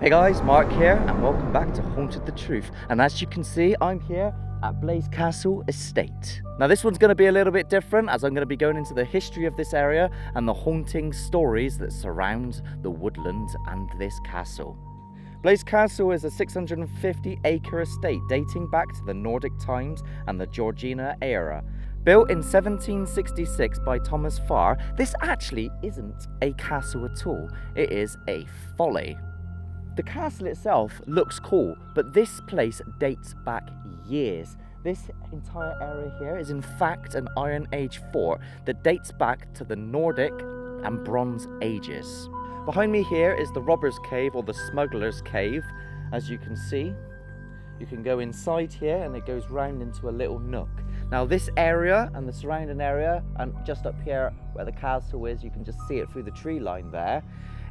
Hey guys, Mark here and welcome back to Haunted the Truth. And as you can see, I'm here at Blaise Castle Estate. Now this one's going to be a little bit different as I'm going to be going into the history of this area and the haunting stories that surround the woodland and this castle. Blaise Castle is a 650-acre estate dating back to the Nordic times and the Georgian era. Built in 1766 by Thomas Farr, this actually isn't a castle at all, it is a folly. The castle itself looks cool, but this place dates back years. This entire area here is in fact an Iron Age fort that dates back to the Nordic and Bronze Ages. Behind me here is the Robber's Cave or the Smuggler's Cave. As you can see, you can go inside here and it goes round into a little nook. Now this area and the surrounding area, and just up here where the castle is, you can just see it through the tree line there.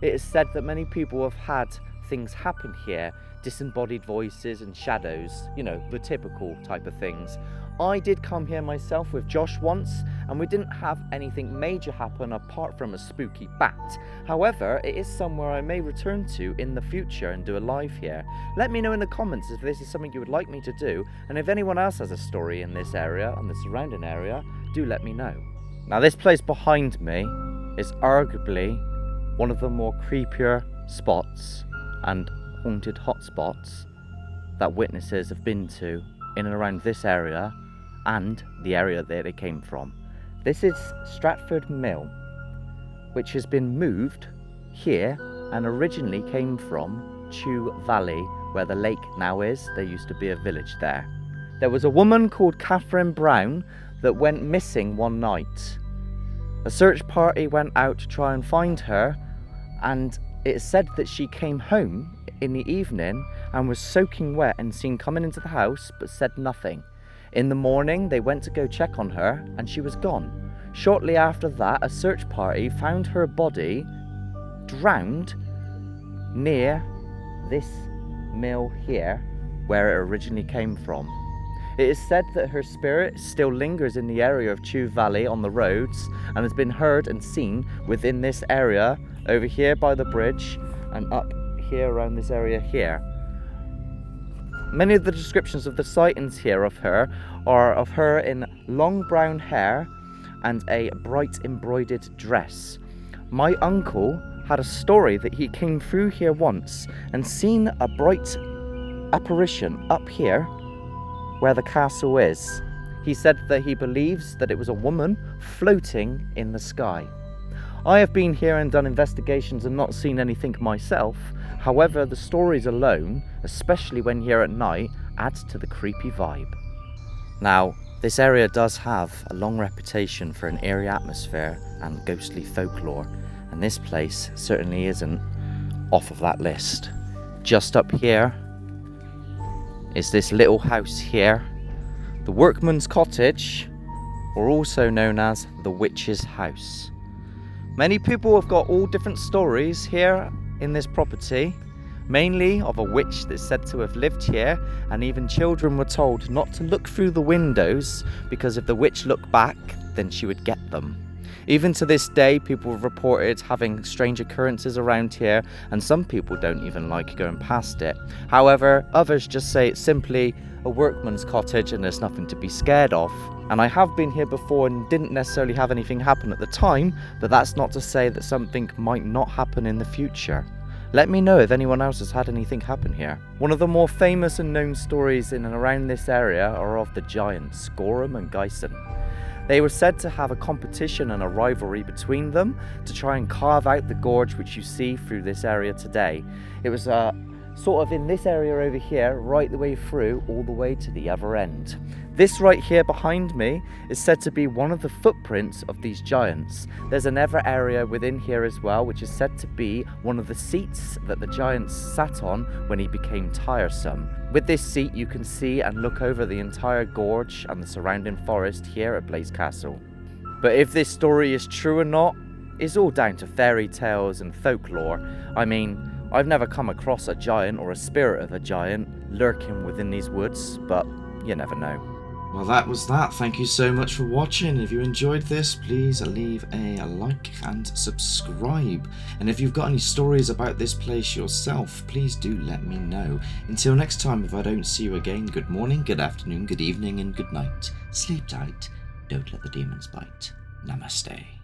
It is said that many people have had things happen here, disembodied voices and shadows, you know, the typical type of things. I did come here myself with Josh once and we didn't have anything major happen apart from a spooky bat. However, it is somewhere I may return to in the future and do a live here. Let me know in the comments if this is something you would like me to do, and if anyone else has a story in this area and the surrounding area, do let me know. Now this place behind me is arguably one of the more creepier spots and haunted hotspots that witnesses have been to in and around this area and the area that it came from. This is Stratford Mill, which has been moved here and originally came from Chew Valley, where the lake now is. There used to be a village there. There was a woman called Catherine Brown that went missing one night. A search party went out to try and find her, and it said that she came home in the evening and was soaking wet and seen coming into the house but said nothing. In the morning they went to go check on her and she was gone. Shortly after that, a search party found her body drowned near this mill here where it originally came from. It is said that her spirit still lingers in the area of Chew Valley on the roads and has been heard and seen within this area over here by the bridge and up here around this area here. Many of the descriptions of the sightings here of her are of her in long brown hair and a bright embroidered dress. My uncle had a story that he came through here once and seen a bright apparition up here where the castle is. He said that he believes that it was a woman floating in the sky. I have been here and done investigations and not seen anything myself. However, the stories alone, especially when here at night, adds to the creepy vibe. Now, this area does have a long reputation for an eerie atmosphere and ghostly folklore, and this place certainly isn't off of that list. Just up here is this little house here, the Workman's Cottage, or also known as the Witch's House. Many people have got all different stories here in this property, mainly of a witch that's said to have lived here, and even children were told not to look through the windows because if the witch looked back, then she would get them. Even to this day, people have reported having strange occurrences around here, and some people don't even like going past it. However, others just say it's simply a workman's cottage and there's nothing to be scared of. And I have been here before and didn't necessarily have anything happen at the time, but that's not to say that something might not happen in the future. Let me know if anyone else has had anything happen here. One of the more famous and known stories in and around this area are of the giants, Gorham and Gyson. They were said to have a competition and a rivalry between them to try and carve out the gorge which you see through this area today. It was sort of in this area over here, right the way through, all the way to the other end. This right here behind me is said to be one of the footprints of these giants. There's another area within here as well, which is said to be one of the seats that the giants sat on when he became tiresome. With this seat, you can see and look over the entire gorge and the surrounding forest here at Blaise Castle. But if this story is true or not, is all down to fairy tales and folklore. I mean, I've never come across a giant or a spirit of a giant lurking within these woods, but you never know. Well, that was that. Thank you so much for watching. If you enjoyed this, please leave a like and subscribe. And if you've got any stories about this place yourself, please do let me know. Until next time, if I don't see you again, good morning, good afternoon, good evening, and good night. Sleep tight. Don't let the demons bite. Namaste.